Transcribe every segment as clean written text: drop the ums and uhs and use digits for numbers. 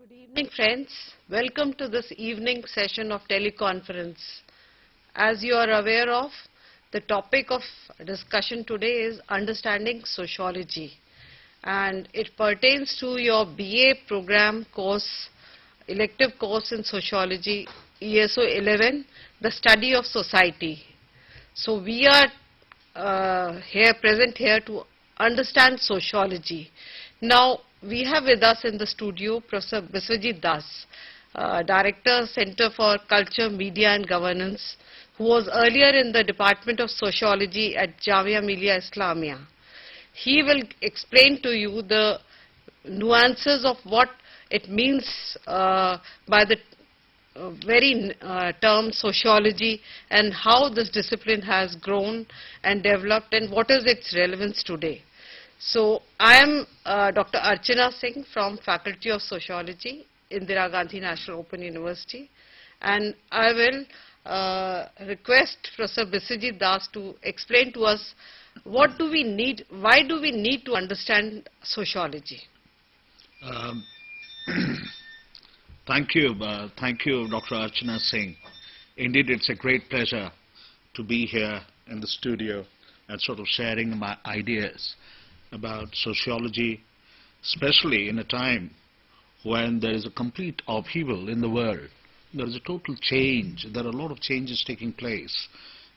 Good evening, friends. Welcome to this evening session of teleconference. As you are aware of, the topic of discussion today is Understanding Sociology, and it pertains to your BA program course, elective course in Sociology, ESO 11, the study of society. So we are present here to understand sociology. Now, we have with us in the studio Professor Biswajit Das, Director, Center for Culture, Media and Governance, who was earlier in the Department of Sociology at Jamia Millia Islamia. He will explain to you the nuances of what it means by the very term sociology and how this discipline has grown and developed and what is its relevance today. So, I am Dr. Archana Singh from Faculty of Sociology, Indira Gandhi National Open University, and I will request Professor Biswajit Das to explain to us what do we need, why do we need to understand sociology? Thank you, Dr. Archana Singh. Indeed, it's a great pleasure to be here in the studio and sort of sharing my ideas about sociology, especially in a time when there is a complete upheaval in the world. There is a total change. There are a lot of changes taking place.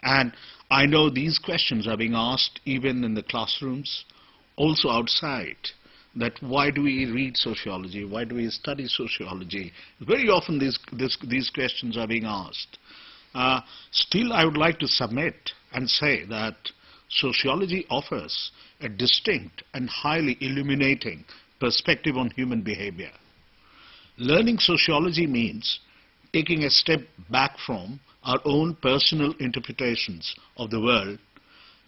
And I know these questions are being asked even in the classrooms, also outside, that why do we read sociology? Why do we study sociology? Very often these questions are being asked. Still, I would like to submit and say that sociology offers a distinct and highly illuminating perspective on human behavior. Learning sociology means taking a step back from our own personal interpretations of the world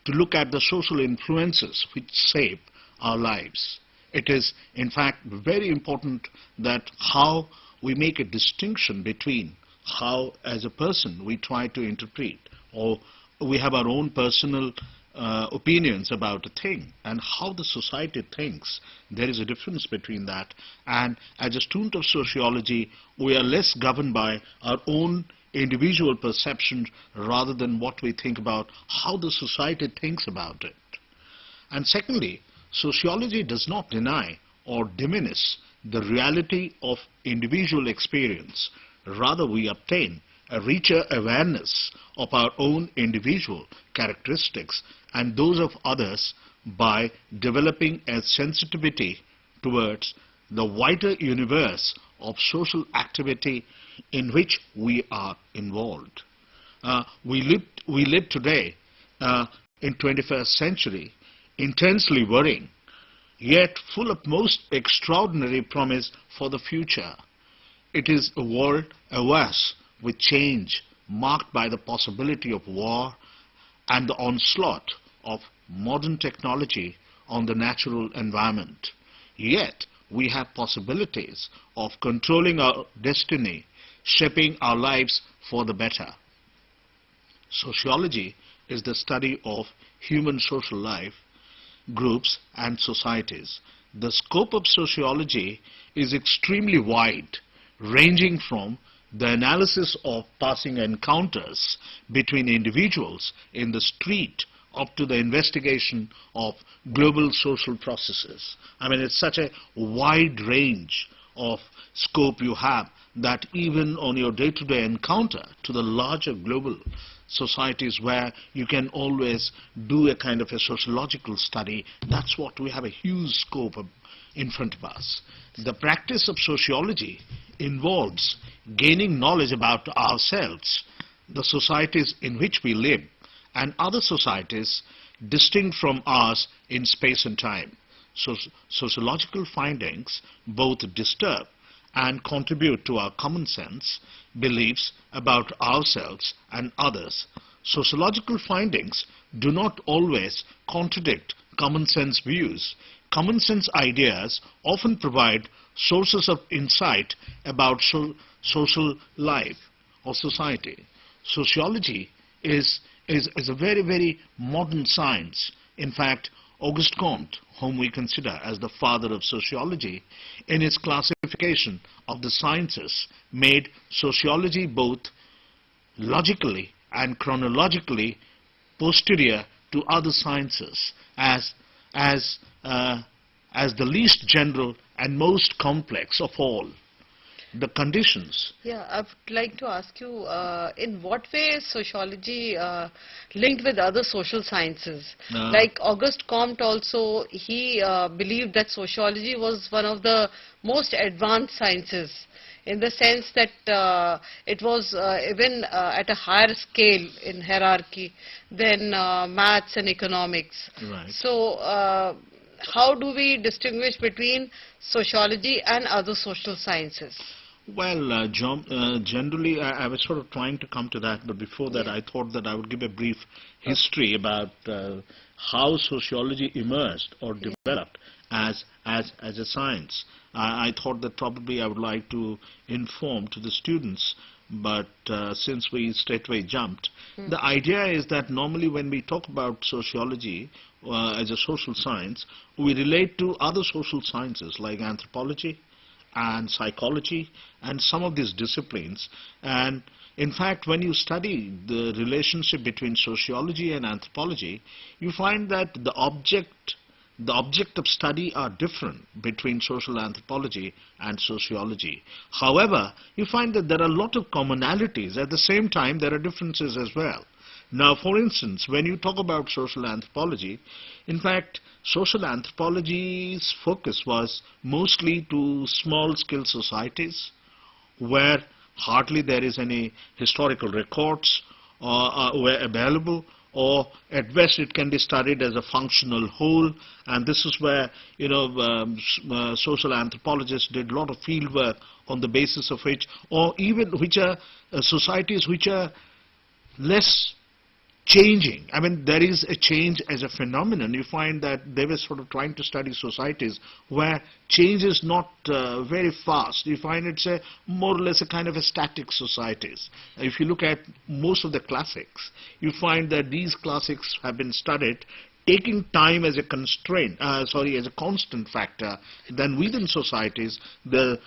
to look at the social influences which shape our lives. It is, in fact, very important that how we make a distinction between how, as a person, we try to interpret, or we have our own personal opinions about a thing, and how the society thinks. There is a difference between that. And as a student of sociology, we are less governed by our own individual perceptions rather than what we think about how the society thinks about it. And secondly, sociology does not deny or diminish the reality of individual experience. Rather, we obtain a richer awareness of our own individual characteristics and those of others by developing a sensitivity towards the wider universe of social activity in which we are involved. We live today in 21st century, intensely worrying, yet full of most extraordinary promise for the future. It is a world awash with change, marked by the possibility of war and the onslaught of modern technology on the natural environment. Yet, we have possibilities of controlling our destiny, shaping our lives for the better. Sociology is the study of human social life, groups and societies. The scope of sociology is extremely wide, ranging from the analysis of passing encounters between individuals in the street up to the investigation of global social processes. I mean, it's such a wide range of scope you have that even on your day-to-day encounter to the larger global societies where you can always do a kind of a sociological study, that's what we have a huge scope of in front of us. The practice of sociology involves gaining knowledge about ourselves, the societies in which we live, and other societies distinct from ours in space and time. So, sociological findings both disturb and contribute to our common sense beliefs about ourselves and others. Sociological findings do not always contradict common sense views. Common sense ideas often provide sources of insight about social life or society. Sociology is a very, very modern science. In fact, Auguste Comte, whom we consider as the father of sociology, in his classification of the sciences, made sociology both logically and chronologically posterior to other sciences as the least general and most complex of all. The conditions. Yeah, I would like to ask you, in what way is sociology linked with other social sciences? Like Auguste Comte also, he believed that sociology was one of the most advanced sciences, in the sense that it was even at a higher scale in hierarchy than maths and economics. Right. So, how do we distinguish between sociology and other social sciences? Well, generally, I was sort of trying to come to that, but before that, I thought that I would give a brief history about how sociology emerged or developed as a science. I thought that probably I would like to inform to the students, but since we straightway jumped, the idea is that normally when we talk about sociology as a social science, we relate to other social sciences like anthropology and psychology and some of these disciplines. And in fact, when you study the relationship between sociology and anthropology, you find that the object of study are different between social anthropology and sociology. However, you find that there are a lot of commonalities. At the same time, there are differences as well. Now, for instance, when you talk about social anthropology, in fact, social anthropology's focus was mostly to small-scale societies where hardly there is any historical records were available, or at best it can be studied as a functional whole. And this is where, social anthropologists did a lot of field work on the basis of which, or even which are societies which are less changing. I mean, there is a change as a phenomenon. You find that they were sort of trying to study societies where change is not very fast. You find it's a more or less a kind of a static societies. If you look at most of the classics, you find that these classics have been studied taking time as a constraint, as a constant factor. Then within societies, the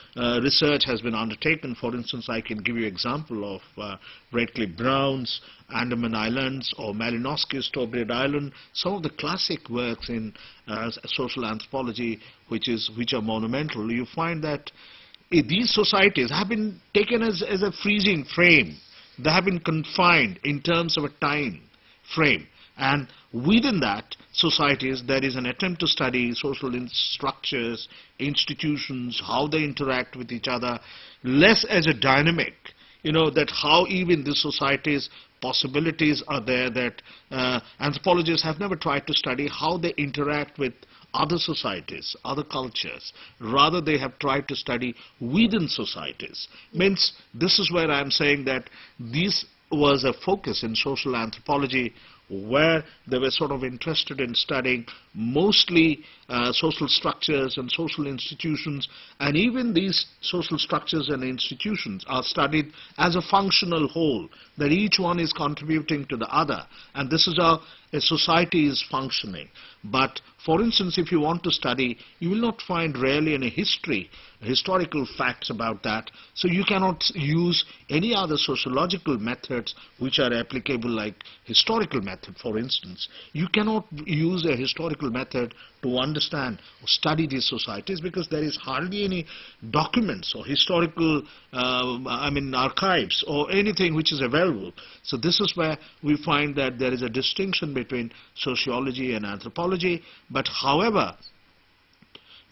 research has been undertaken. For instance, I can give you an example of Redcliffe Brown's Andaman Islands or Malinowski's Stobart Island, some of the classic works in social anthropology which are monumental. You find that these societies have been taken as a freezing frame. They have been confined in terms of a time frame. And within that societies, there is an attempt to study social structures, institutions, how they interact with each other, less as a dynamic, that how even the societies possibilities are there, that anthropologists have never tried to study how they interact with other societies, other cultures. Rather, they have tried to study within societies. Means, this is where I am saying that this was a focus in social anthropology, where they were sort of interested in studying mostly social structures and social institutions, and even these social structures and institutions are studied as a functional whole, that each one is contributing to the other, and this is how a society is functioning. But for instance, if you want to study, you will not find really any historical facts about that, so you cannot use any other sociological methods which are applicable, like historical method. For instance, you cannot use a historical method to understand or study these societies, because there is hardly any documents or historical archives or anything which is available. So this is where we find that there is a distinction between sociology and anthropology. But however,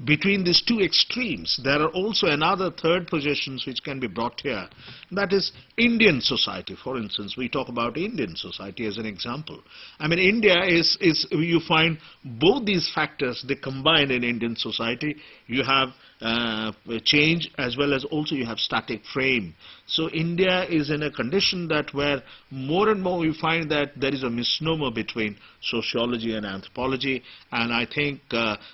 between these two extremes, there are also another third positions which can be brought here. That is Indian society. For instance, we talk about Indian society as an example. I mean, India is you find both these factors, they combine in Indian society. You have change as well as also you have static frame. So India is in a condition that where more and more we find that there is a misnomer between sociology and anthropology, and I think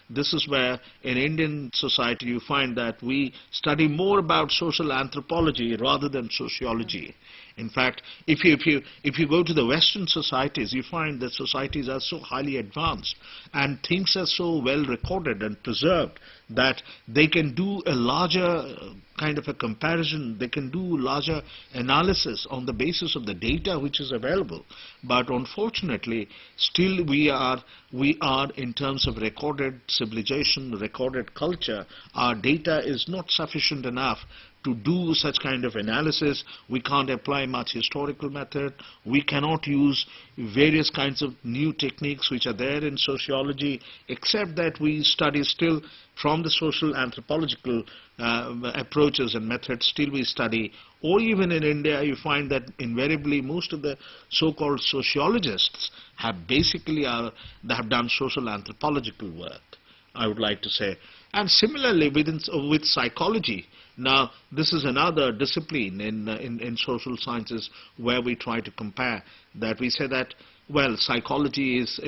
this is where in Indian society you find that we study more about social anthropology rather than sociology. In fact, if you go to the Western societies, you find that societies are so highly advanced and things are so well recorded and preserved that they can do a larger kind of a comparison, they can do larger analysis on the basis of the data which is available. But unfortunately, still we are in terms of recorded civilization, recorded culture, our data is not sufficient enough to do such kind of analysis. We can't apply much historical method. We cannot use various kinds of new techniques which are there in sociology, except that we study still from the social anthropological approaches and methods. Still we study, or even in India you find that invariably most of the so-called sociologists have basically they have done social anthropological work, I would like to say. And similarly with psychology. Now this is another discipline in social sciences where we try to compare that. We say that, well, psychology is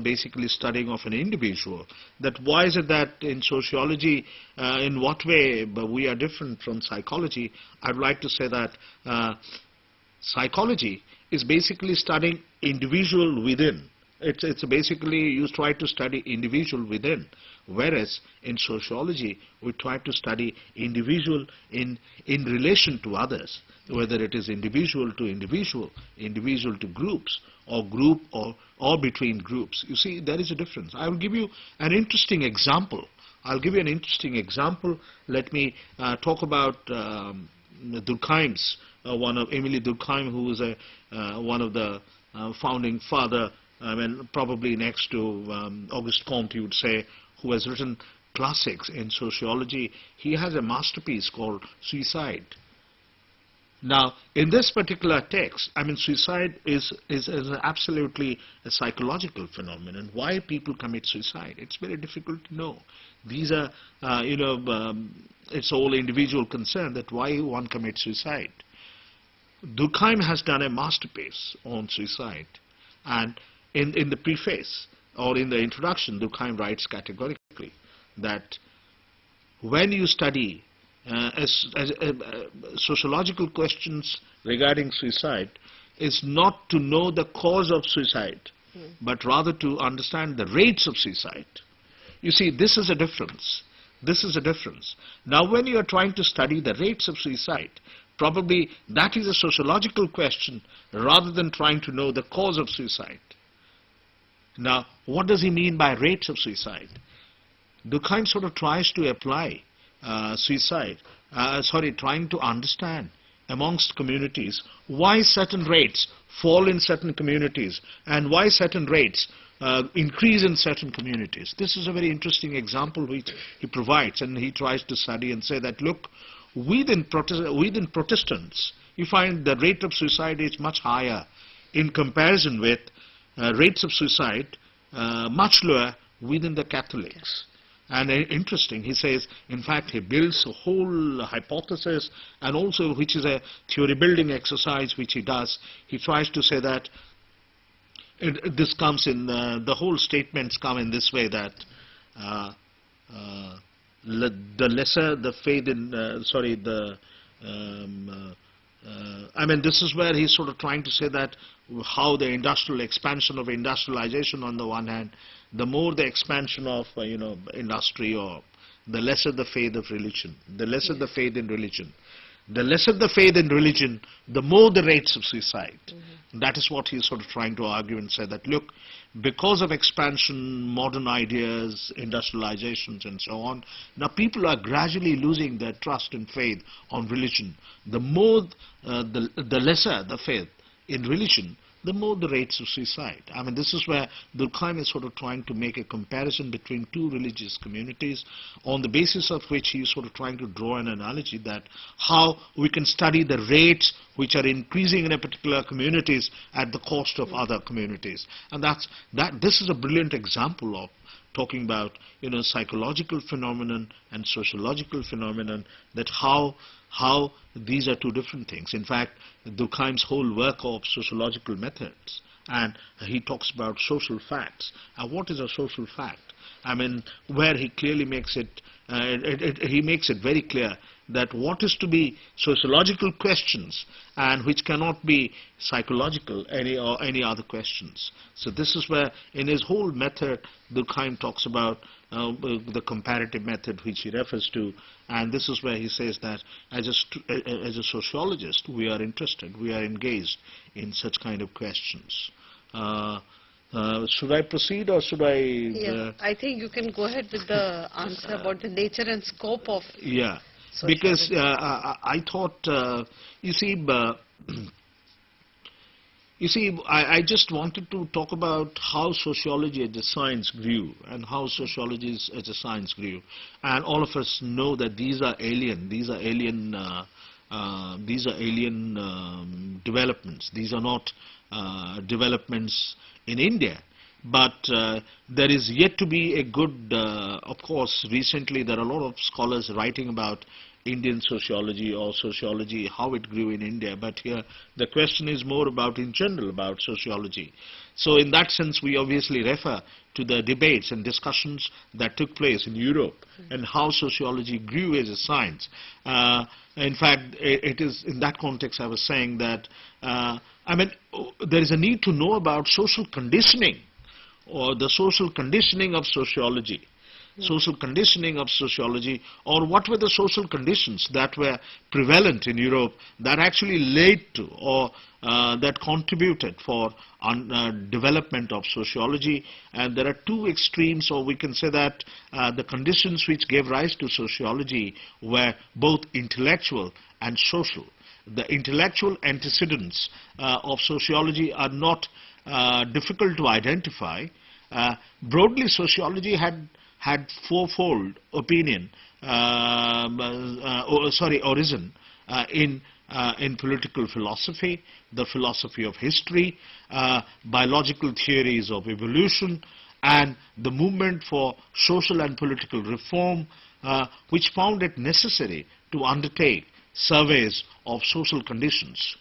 basically studying of an individual. That why is it that in sociology, in what way we are different from psychology? I'd like to say that psychology is basically studying individual within. It's basically you try to study individual within, whereas in sociology we try to study individual in relation to others, whether it is individual to individual, individual to groups, or group or between groups. You see, there is a difference. I will give you an interesting example. Let me talk about Durkheim's, one of Emile Durkheim, who was one of the founding father. I mean, probably next to Auguste Comte, you would say, who has written classics in sociology. He has a masterpiece called Suicide. Now, in this particular text, I mean, suicide is absolutely a psychological phenomenon. Why people commit suicide? It's very difficult to know. These are, it's all individual concern that why one commits suicide. Durkheim has done a masterpiece on suicide, and in the preface or in the introduction, Durkheim writes categorically that when you study sociological questions regarding suicide, is not to know the cause of suicide, but rather to understand the rates of suicide. You see, this is a difference. This is a difference. Now, when you are trying to study the rates of suicide, probably that is a sociological question rather than trying to know the cause of suicide. Now, what does he mean by rates of suicide? Durkheim sort of tries to apply trying to understand amongst communities why certain rates fall in certain communities and why certain rates increase in certain communities. This is a very interesting example which he provides, and he tries to study and say that, look, within Protestants, you find the rate of suicide is much higher in comparison with rates of suicide much lower within the Catholics. And interesting, he says, in fact, he builds a whole hypothesis, and also which is a theory building exercise which he does. He tries to say that this comes in, the whole statements come in this way, that the lesser the faith in, I mean, this is where he's sort of trying to say that how the industrial expansion of industrialization on the one hand, the more the expansion of industry, or the lesser the faith of religion, the lesser the faith in religion. The lesser the faith in religion, the more the rates of suicide. That is what he's sort of trying to argue and say that, look, because of expansion, modern ideas, industrializations and so on, now people are gradually losing their trust and faith on religion. The more, the lesser the faith in religion, the more the rates of suicide. I mean, this is where Durkheim is sort of trying to make a comparison between two religious communities, on the basis of which he is sort of trying to draw an analogy that how we can study the rates which are increasing in a particular communities at the cost of other communities. And this is a brilliant example of talking about psychological phenomenon and sociological phenomenon, that how these are two different things. In fact, Durkheim's whole work of sociological methods, and he talks about social facts. And what is a social fact? I mean, where he clearly makes it, he makes it very clear that what is to be sociological questions and which cannot be psychological or any other questions. So this is where in his whole method Durkheim talks about the comparative method which he refers to, and this is where he says that as a sociologist we are interested, we are engaged in such kind of questions. Should I proceed or should I? Yeah, I think you can go ahead with the answer about the nature and scope of. Yeah, sociology. because I thought, you see, I just wanted to talk about how sociology as a science grew and how sociology as a science grew, and all of us know that these are alien developments. These are not developments in India, but there is yet to be a good, of course, recently there are a lot of scholars writing about Indian sociology or sociology, how it grew in India, but here the question is more about in general about sociology. So in that sense we obviously refer to the debates and discussions that took place in Europe and how sociology grew as a science. In fact, it is in that context I was saying that there is a need to know about social conditioning or the social conditioning of sociology. Social conditioning of sociology, or what were the social conditions that were prevalent in Europe that actually led to or that contributed for development of sociology. And there are two extremes, or we can say that the conditions which gave rise to sociology were both intellectual and social. The intellectual antecedents of sociology are not difficult to identify. Broadly, sociology had fourfold origin in political philosophy, the philosophy of history, biological theories of evolution, and the movement for social and political reform, which found it necessary to undertake surveys of social conditions.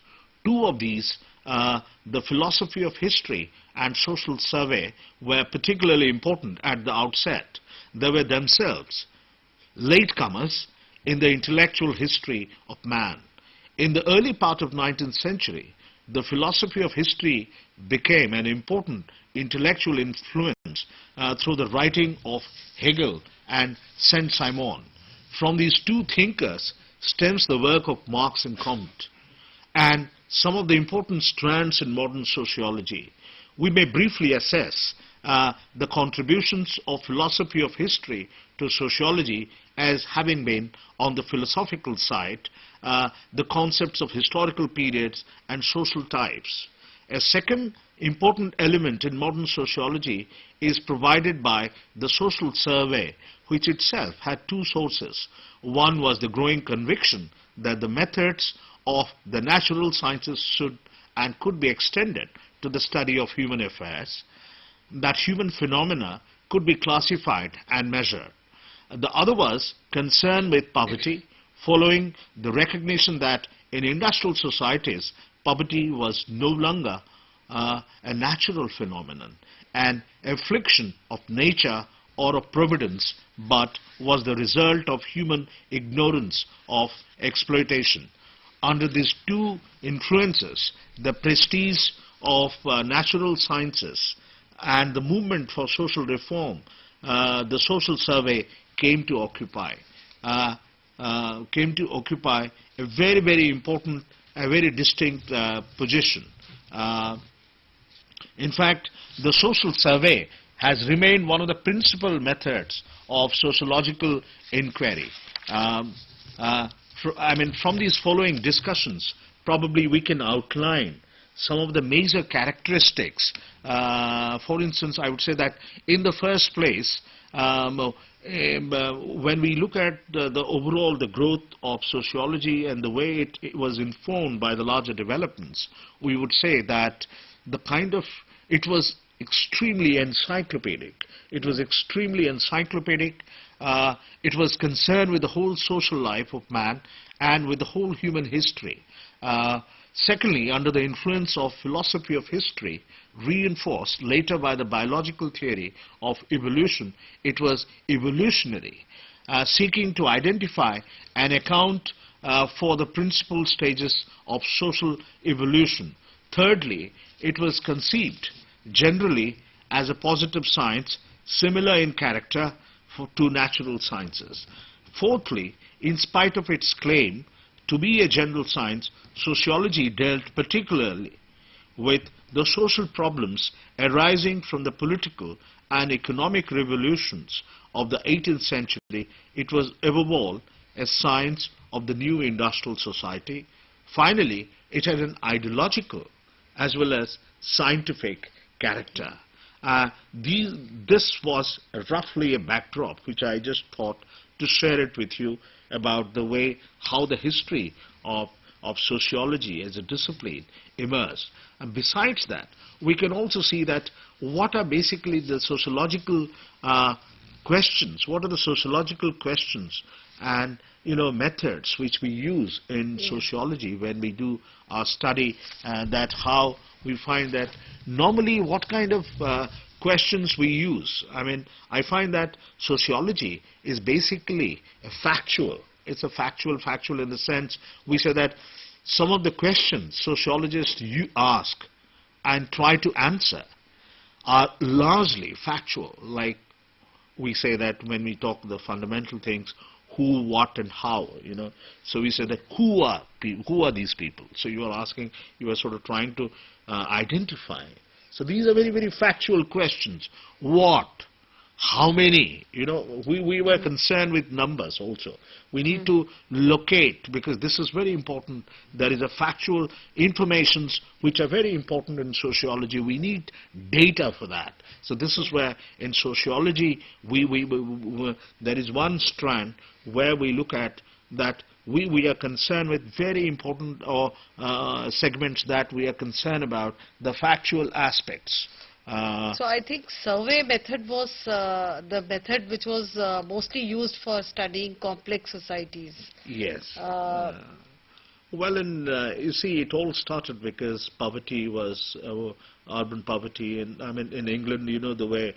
Two of these, the philosophy of history and social survey, were particularly important at the outset. They were themselves latecomers in the intellectual history of man. In the early part of 19th century, the philosophy of history became an important intellectual influence through the writing of Hegel and Saint-Simon. From these two thinkers stems the work of Marx and Comte, and some of the important strands in modern sociology. We may briefly assess the contributions of philosophy of history to sociology as having been, on the philosophical side, the concepts of historical periods and social types. A second important element in modern sociology is provided by the social survey, which itself had two sources. One was the growing conviction that the methods of the natural sciences should and could be extended to the study of human affairs, that human phenomena could be classified and measured. The other was concern with poverty, following the recognition that in industrial societies, poverty was no longer a natural phenomenon, an affliction of nature or of providence, but was the result of human ignorance of exploitation. Under these two influences, the prestige of natural sciences and the movement for social reform, the social survey came to occupy a very, very important, a very distinct position. In fact, the social survey has remained one of the principal methods of sociological inquiry. From these following discussions, probably we can outline some of the major characteristics. For instance, I would say that in the first place, when we look at the growth of sociology and the way it was informed by the larger developments, we would say that it was extremely encyclopedic. It was extremely encyclopedic. It was concerned with the whole social life of man and with the whole human history. Secondly, under the influence of philosophy of history, reinforced later by the biological theory of evolution, it was evolutionary. seeking to identify and account for the principal stages of social evolution. Thirdly, it was conceived generally as a positive science similar in character to natural sciences. Fourthly, in spite of its claim to be a general science, sociology dealt particularly with the social problems arising from the political and economic revolutions of the 18th century. It was above all a science of the new industrial society. Finally, it had an ideological as well as scientific character. This was roughly a backdrop which I just thought to share it with you about the way how the history of sociology as a discipline emerged. And besides that, we can also see that what are basically the sociological questions, what are the sociological questions and methods which we use in sociology when we do our study, that how we find that normally what kind of questions we use. I mean, I find that sociology is basically a factual. It's a factual in the sense we say that some of the questions sociologists ask and try to answer are largely factual. Like we say that when we talk the fundamental things, who, what, and how, So we say that who are these people? So you are asking, you are sort of trying to identify. So these are very, very factual questions. What? How many? We were concerned with numbers also. We need to locate, because this is very important. There is a factual informations which are very important in sociology. We need data for that. So this is where in sociology there is one strand where we look at that we are concerned with very important segments that we are concerned about the factual aspects. So I think survey method was the method which was mostly used for studying complex societies. Yes. Well, you see, it all started because poverty was urban poverty, and I mean in England, the way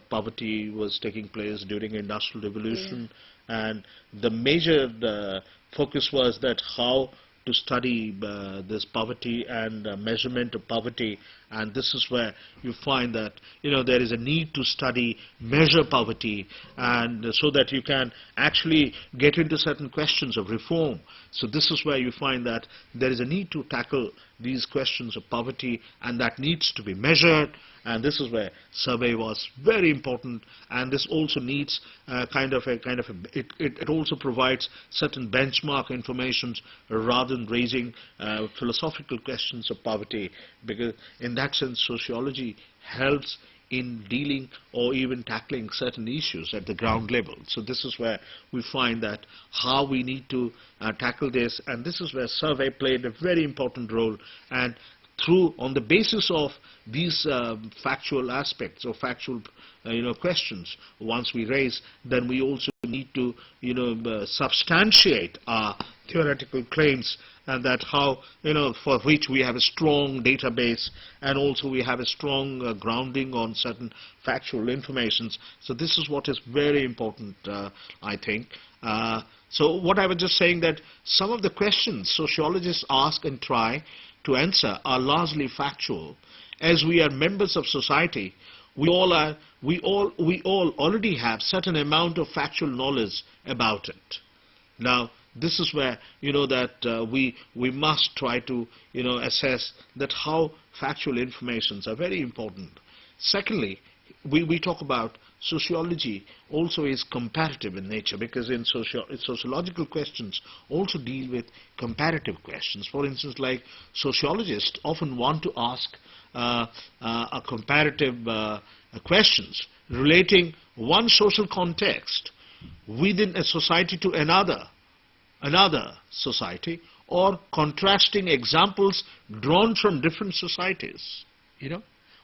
poverty was taking place during Industrial Revolution, and the major focus was that how to study this poverty and measurement of poverty, and this is where you find that there is a need to study, measure poverty, and so that you can actually get into certain questions of reform. So this is where you find that there is a need to tackle these questions of poverty, and that needs to be measured. And this is where survey was very important, and this also needs it also provides certain benchmark informations rather than raising philosophical questions of poverty, because in that sense sociology helps in dealing or even tackling certain issues at the ground level. So this is where we find that how we need to tackle this, and this is where survey played a very important role. And on the basis of these factual aspects or factual questions once we raise, then we also need to substantiate our theoretical claims, and that how for which we have a strong database, and also we have a strong grounding on certain factual informations. So this is what is very important, I think. So what I was just saying, that some of the questions sociologists ask and try to answer are largely factual. As we are members of society, we all already have certain amount of factual knowledge about it. Now this is where that we must try to assess that how factual informations are very important. Secondly, we talk about sociology also is comparative in nature, because in sociological questions also deal with comparative questions. For instance, like sociologists often want to ask a comparative questions relating one social context within a society to another society, or contrasting examples drawn from different societies.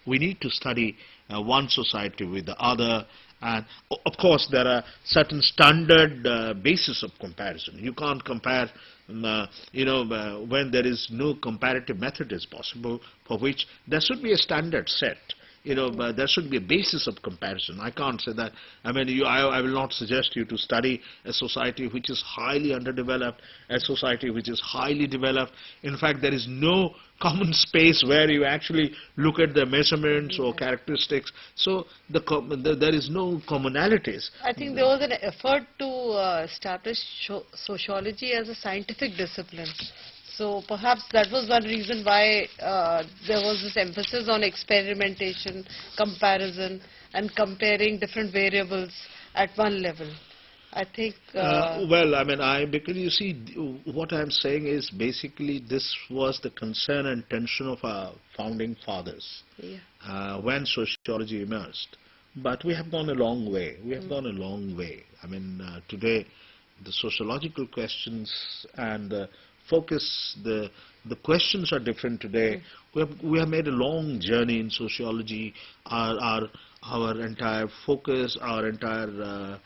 We need to study one society with the other, and of course there are certain standard basis of comparison. You can't compare when there is no comparative method is possible, for which there should be a standard set. but there should be a basis of comparison. I can't say that. I mean, I will not suggest you to study a society which is highly underdeveloped, a society which is highly developed. In fact, there is no common space where you actually look at the measurements or characteristics. So there is no commonalities. I think there was an effort to establish sociology as a scientific discipline. So perhaps that was one reason why there was this emphasis on experimentation, comparison, and comparing different variables at one level. I think... well, I mean, because you see, what I'm saying is basically this was the concern and tension of our founding fathers when sociology emerged. But we have gone a long way. We have gone a long way. I mean, today, the sociological questions and the focus, the questions are different today. We have made a long journey in sociology. Our entire focus, our entire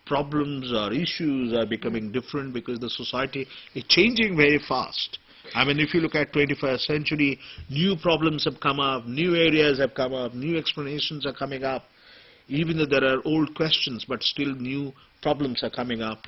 problems or issues are becoming different because the society is changing very fast. I mean, if you look at 21st century, new problems have come up, new areas have come up, new explanations are coming up. Even though there are old questions, but still new problems are coming up.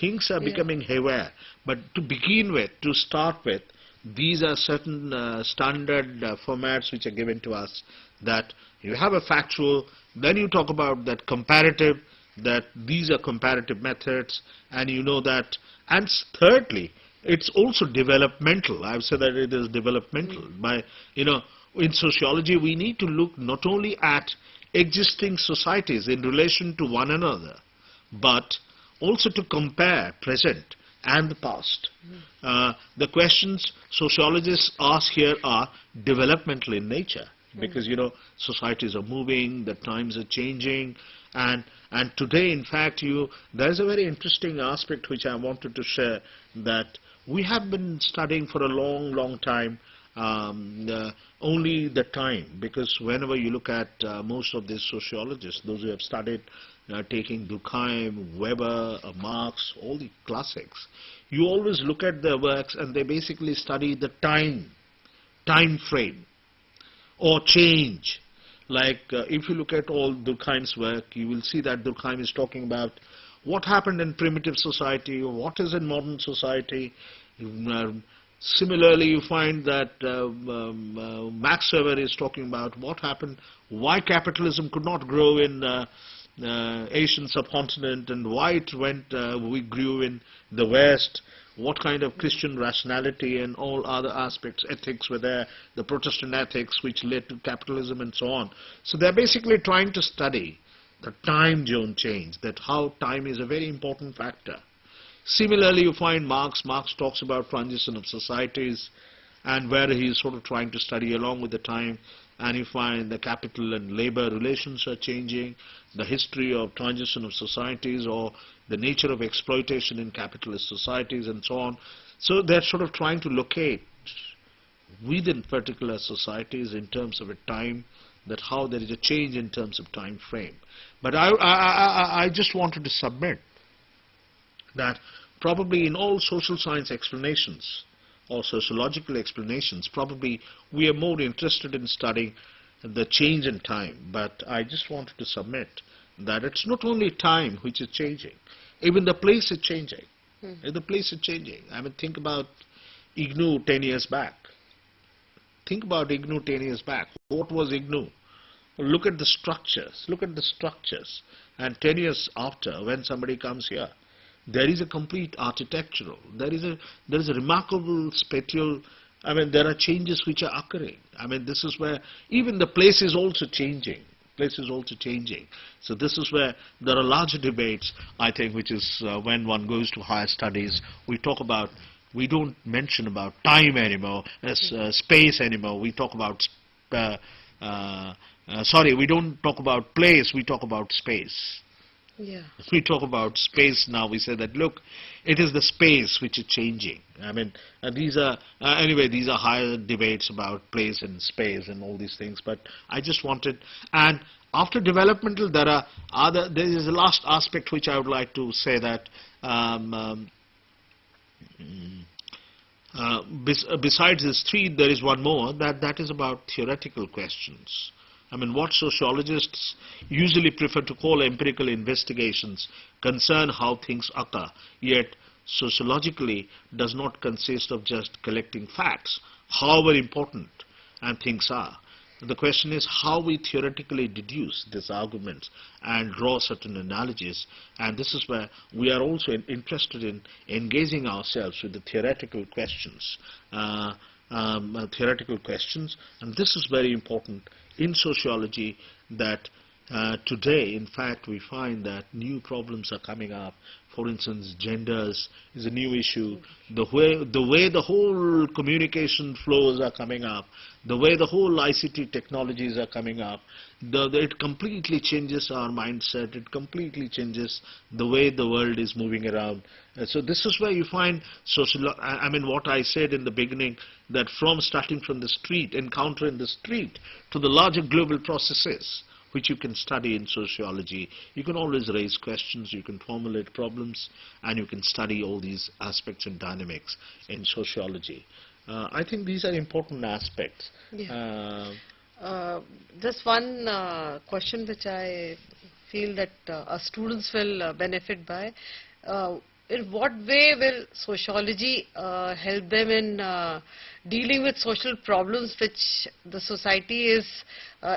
Things are becoming haywire. But to begin with, to start with, these are certain standard formats which are given to us, that you have a factual, then you talk about that comparative, that these are comparative methods, and you know that. And thirdly, it's also developmental. I've said that it is developmental. In sociology, we need to look not only at existing societies in relation to one another, but also to compare present and the past. The questions sociologists ask here are developmental in nature, because societies are moving, the times are changing, and today, in fact, there is a very interesting aspect which I wanted to share, that we have been studying for a long time only the time, because whenever you look at most of these sociologists, those who have studied taking Durkheim, Weber, Marx, all the classics, you always look at their works and they basically study the time frame or change. Like if you look at all Durkheim's work, you will see that Durkheim is talking about what happened in primitive society, what is in modern society. Similarly, you find that Max Weber is talking about what happened, why capitalism could not grow in Asian subcontinent, and why it we grew in the West, what kind of Christian rationality and all other aspects, ethics were there, the Protestant ethics which led to capitalism and so on. So they're basically trying to study the time zone change, that how time is a very important factor. Similarly, you find Marx talks about transition of societies, and where he is sort of trying to study along with the time, and you find the capital and labor relations are changing, the history of transition of societies, or the nature of exploitation in capitalist societies and so on. So they're sort of trying to locate within particular societies in terms of a time, that how there is a change in terms of time frame. But I just wanted to submit that probably in all social science explanations or sociological explanations, probably we are more interested in studying the change in time. But I just wanted to submit that it's not only time which is changing, even the place is changing. The place is changing. I mean, think about IGNOU 10 years back. Think about IGNOU 10 years back. What was IGNOU? Look at the structures. Look at the structures. And 10 years after, when somebody comes here, there is a complete architectural. There is a remarkable spatial. I mean, there are changes which are occurring. I mean, this is where even the place is also changing. Place is also changing. So this is where there are larger debates, I think, which is when one goes to higher studies, we don't mention about time anymore, space anymore. We talk about, we don't talk about place, we talk about space. Yeah. We talk about space now. We say that, look, it is the space which is changing. I mean, these are higher debates about place and space and all these things. But I just wanted, and after developmental, there is a last aspect which I would like to say, that Besides these three, there is one more, that is about theoretical questions. I mean, what sociologists usually prefer to call empirical investigations concern how things occur, yet sociologically does not consist of just collecting facts, however important and things are. The question is how we theoretically deduce these arguments and draw certain analogies, and this is where we are also interested in engaging ourselves with the theoretical questions. And this is very important in sociology, that today, in fact, we find that new problems are coming up. For instance, genders is a new issue. The way the whole communication flows are coming up, the way the whole ICT technologies are coming up, it completely changes our mindset. It completely changes the way the world is moving around. So this is where you find I mean, what I said in the beginning, that starting from the street, encounter in the street, to the larger global processes, which you can study in sociology. You can always raise questions, you can formulate problems, and you can study all these aspects and dynamics in sociology. I think these are important aspects. Yeah. Just one question which I feel that our students will benefit by. In what way will sociology help them in dealing with social problems which the society is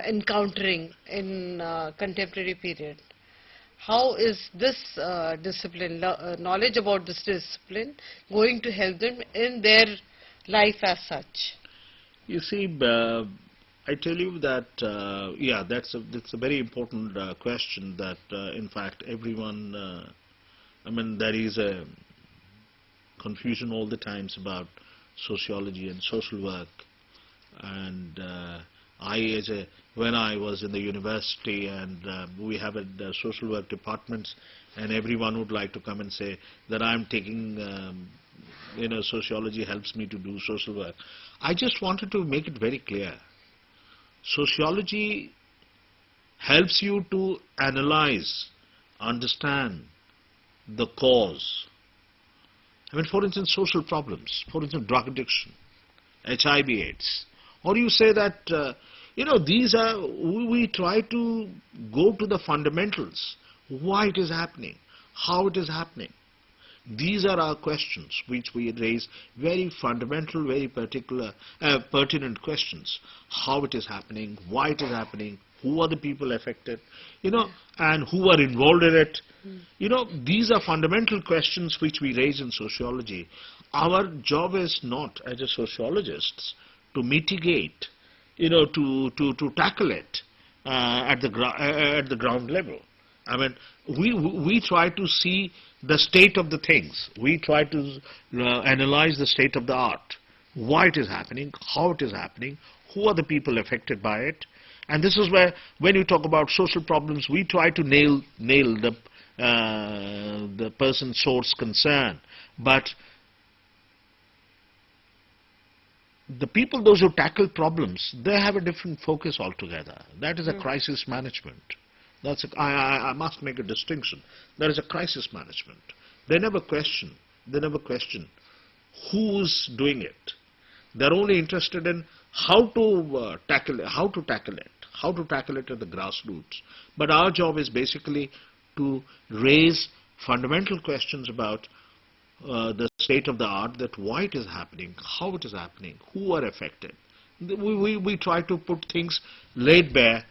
encountering in contemporary period? How is this discipline, knowledge about this discipline, going to help them in their life as such? You see, I tell you that, yeah, that's a very important question that, in fact, everyone, I mean, there is a confusion all the times about sociology and social work. And when I was in the university, and we have social work departments, and everyone would like to come and say that I'm taking, sociology helps me to do social work. I just wanted to make it very clear. Sociology helps you to analyze, understand the cause. I mean, for instance, social problems, for instance, drug addiction, HIV/AIDS. Or you say that, these are, we try to go to the fundamentals, why it is happening, how it is happening. These are our questions which we raise, very fundamental, very particular, pertinent questions. How it is happening, why it is happening, who are the people affected, and who are involved in it. These are fundamental questions which we raise in sociology. Our job is not, as a sociologists, to mitigate, to tackle it at the ground level. I mean, we try to see the state of the things. We try to analyze the state of the art, why it is happening, how it is happening, who are the people affected by it. And this is where, when you talk about social problems, we try to nail the person's source concern. But the people, those who tackle problems, they have a different focus altogether. That is a crisis management. I must make a distinction. There is a crisis management. They never question who's doing it. They're only interested in how to tackle it at the grassroots. But our job is basically to raise fundamental questions about the state of the art, that why it is happening, how it is happening, who are affected. We try to put things laid bare,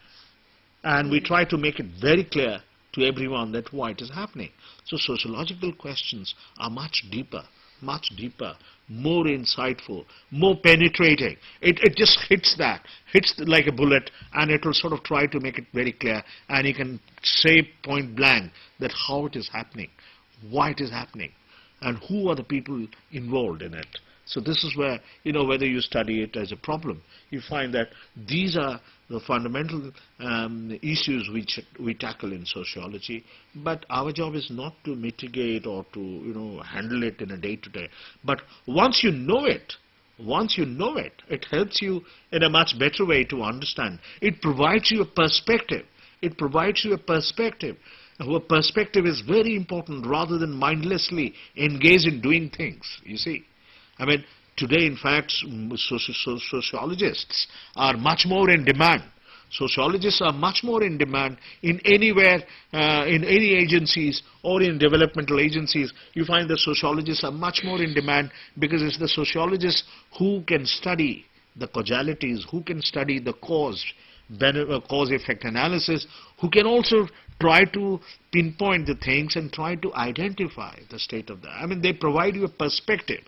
and we try to make it very clear to everyone that why it is happening. So sociological questions are much deeper, more insightful, more penetrating. It just hits like a bullet, and it will sort of try to make it very clear, and you can say point blank that how it is happening, why it is happening, and who are the people involved in it. So this is where, whether you study it as a problem, you find that these are the fundamental issues which we tackle in sociology. But our job is not to mitigate or to, handle it in a day-to-day. But once you know it, it helps you in a much better way to understand. It provides you a perspective. A perspective is very important, rather than mindlessly engage in doing things, you see. I mean, today, in fact, sociologists are much more in demand. Sociologists are much more in demand in anywhere, in any agencies or in developmental agencies. You find that sociologists are much more in demand because it's the sociologists who can study the causalities, who can study the cause-effect analysis, who can also try to pinpoint the things and try to identify the state of the... I mean, they provide you a perspective.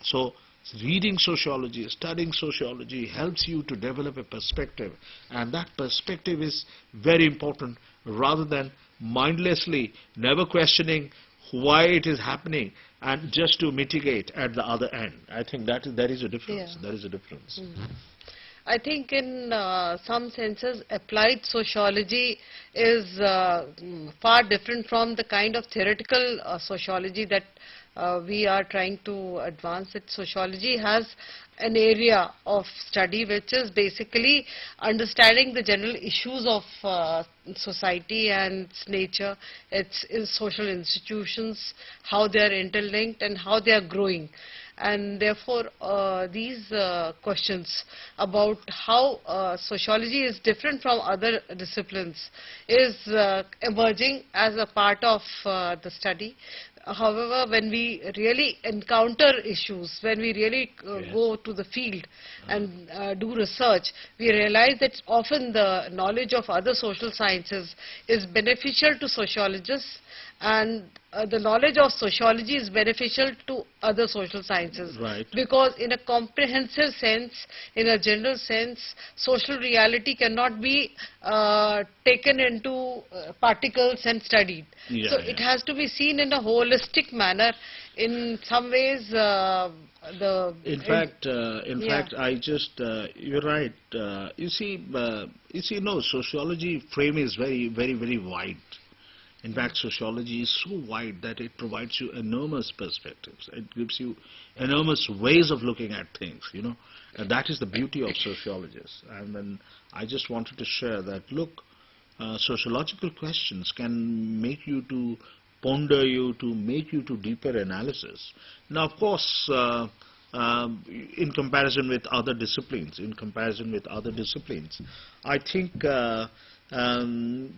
So reading sociology, studying sociology helps you to develop a perspective, and that perspective is very important, rather than mindlessly never questioning why it is happening and just to mitigate at the other end. I think that there is a difference. Yeah. There is a difference. I think in some senses applied sociology is far different from the kind of theoretical sociology that we are trying to advance. It sociology has an area of study which is basically understanding the general issues of society and its nature, its social institutions, how they are interlinked and how they are growing. And therefore, these questions about how sociology is different from other disciplines is emerging as a part of the study. However, when we really encounter issues, when we really go to the field and do research, we realize that often the knowledge of other social sciences is beneficial to sociologists, and the knowledge of sociology is beneficial to other social sciences. Right. Because in a comprehensive sense, in a general sense, social reality cannot be taken into particles and studied. Yeah, So yeah. it has to be seen in a holistic manner. In some ways, In fact, I just you're right. You see, no, sociology frame is very wide. In fact, sociology is so wide that it provides you enormous perspectives. It gives you enormous ways of looking at things, you know. And that is the beauty of sociologists. And then I just wanted to share that, look, sociological questions can make you to ponder you, to make you to deeper analysis. Now, of course, in comparison with other disciplines, I think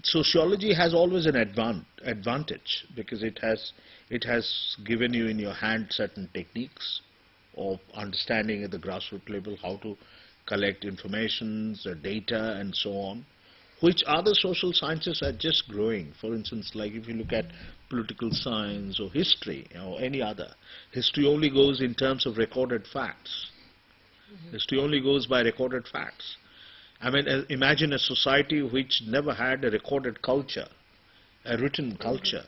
sociology has always an advantage, because it has given you in your hand certain techniques of understanding at the grassroots level how to collect information, data and so on, which other social sciences are just growing. For instance, like if you look at political science or history or any other, history only goes in terms of recorded facts. History only goes by recorded facts. I mean, imagine a society which never had a recorded culture, a written culture,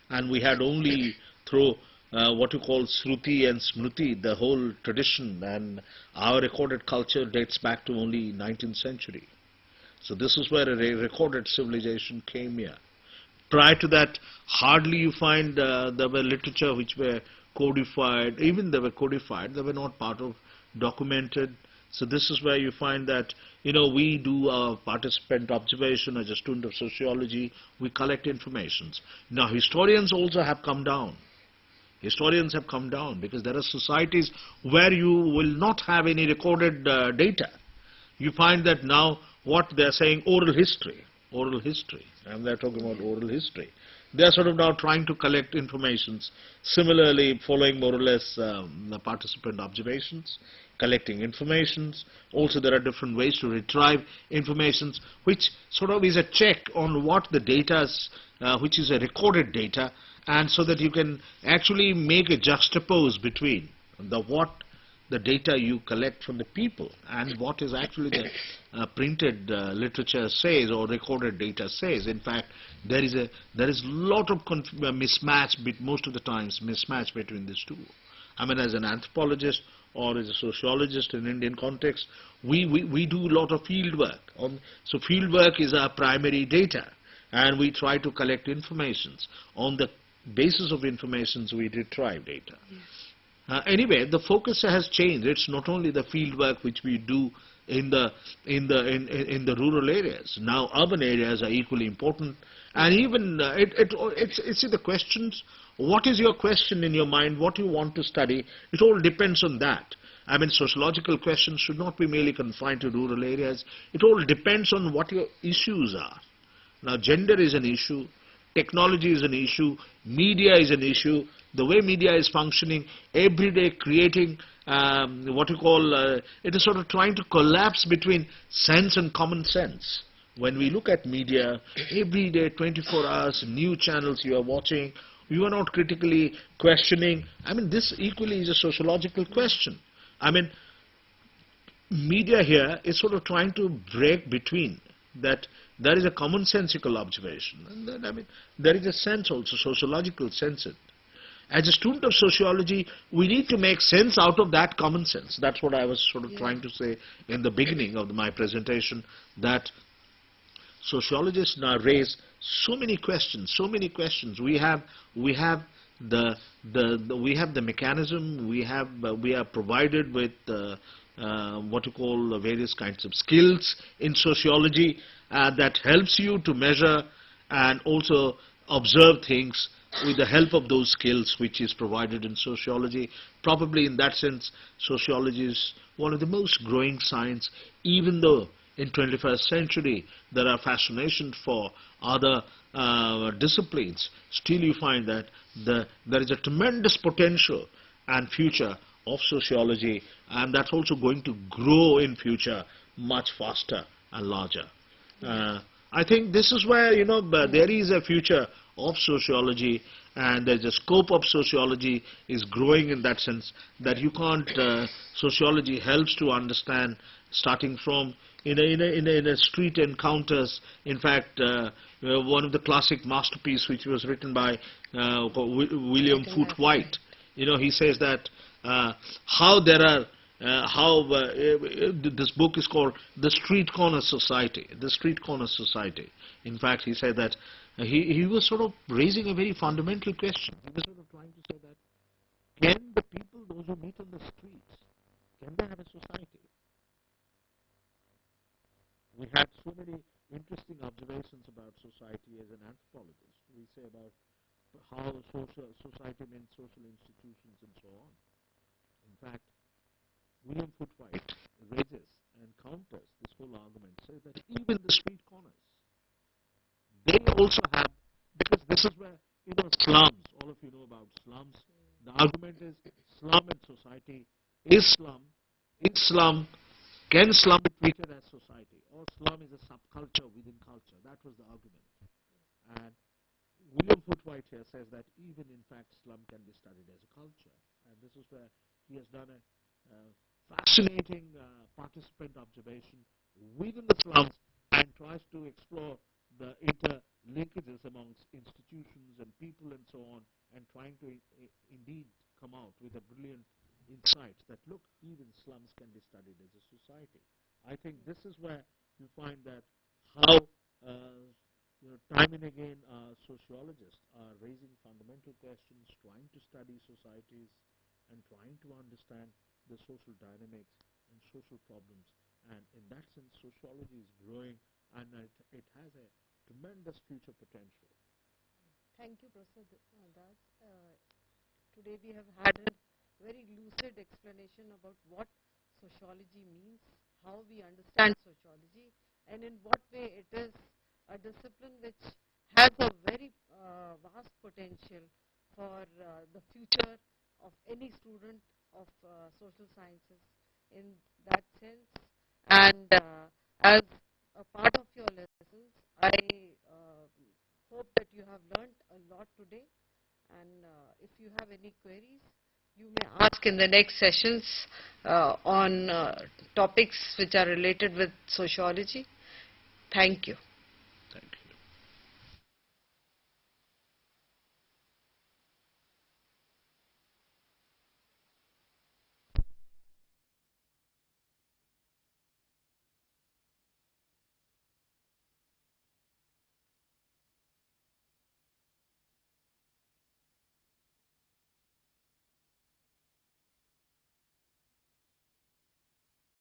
and we had only through what you call Shruti and Smriti, the whole tradition, and our recorded culture dates back to only 19th century. So this is where a recorded civilization came here. Prior to that, hardly you find there were literature which were codified. Even they were codified, they were not part of documented. So this is where you find that, you know, we do our participant observation as a student of sociology, we collect informations. Now historians also have come down. Historians have come down because there are societies where you will not have any recorded data. You find that now what they are saying, oral history, and they are talking about oral history. They are sort of now trying to collect informations, similarly following more or less the participant observations, collecting informations. Also there are different ways to retrieve informations, which sort of is a check on what the data is, which is a recorded data, and so that you can actually make a juxtapose between the data you collect from the people and what is actually the printed literature says or recorded data says. In fact, there is a lot of mismatch, most of the times mismatch between these two. I mean, as an anthropologist or as a sociologist in Indian context, we do a lot of field work. So field work is our primary data, and we try to collect informations. On the basis of informations, we retrieve data. Yes. Anyway, the focus has changed. It's not only the field work which we do in the rural areas. Now urban areas are equally important, and even it's the questions. What is your question in your mind? What you want to study? It all depends on that. I mean, sociological questions should not be merely confined to rural areas. It all depends on what your issues are. Now, gender is an issue, technology is an issue, media is an issue, the way media is functioning, every day creating what you call, it is sort of trying to collapse between sense and common sense. When we look at media, every day, 24 hours, new channels you are watching, you are not critically questioning. I mean, this equally is a sociological question. I mean, media here is sort of trying to break between that. There is a commonsensical observation, and then, I mean, there is a sense also, sociological sense in it. As a student of sociology, we need to make sense out of that common sense. That's what I was sort of trying to say in the beginning of my presentation, that sociologists now raise so many questions, so many questions. We have the mechanism. We are provided with what you call various kinds of skills in sociology that helps you to measure and also observe things with the help of those skills which is provided in sociology. Probably in that sense, sociology is one of the most growing science, even though in 21st century there are fascination for other disciplines. Still you find that there is a tremendous potential and future of sociology, and that's also going to grow in future much faster and larger. I think this is where, you know, there is a future of sociology, and there's a scope of sociology is growing in that sense that you can't, sociology helps to understand starting from in a street encounters. In fact, one of the classic masterpiece which was written by William Foote White, you know, he says that how there are this book is called The Street Corner Society. The Street Corner Society. In fact, he said that he was sort of raising a very fundamental question. He was sort of trying to say that, can the people, those who meet on the streets, can they have a society? We had so many interesting observations about society as an anthropologist. We say about how society means social institutions and so on. In fact, William Foote White raises and counters this whole argument, says that even the street corners, they also have, because this is where, you know, slums, all of you know about slums. The argument is slum and society. Is slum, can slum be treated as society? Or slum is a subculture within culture? That was the argument. And William Foote White here says that even in fact slum can be studied as a culture. And this is where he has done a fascinating participant observation within the slums and tries to explore the interlinkages amongst institutions and people and so on, and trying to indeed come out with a brilliant insight that, look, even slums can be studied as a society. I think this is where you find that how you know, time and again sociologists are raising fundamental questions, trying to study societies and trying to understand the social dynamics and social problems. And in that sense, sociology is growing, and it has a tremendous future potential. Thank you, Professor Das. Today we have had a very lucid explanation about what sociology means, how we understand sociology, and in what way it is a discipline which has a very vast potential for the future of any student of social sciences in that sense. And as a part of your lessons, I hope that you have learned a lot today, and if you have any queries, you may ask in the next sessions on topics which are related with sociology. Thank you.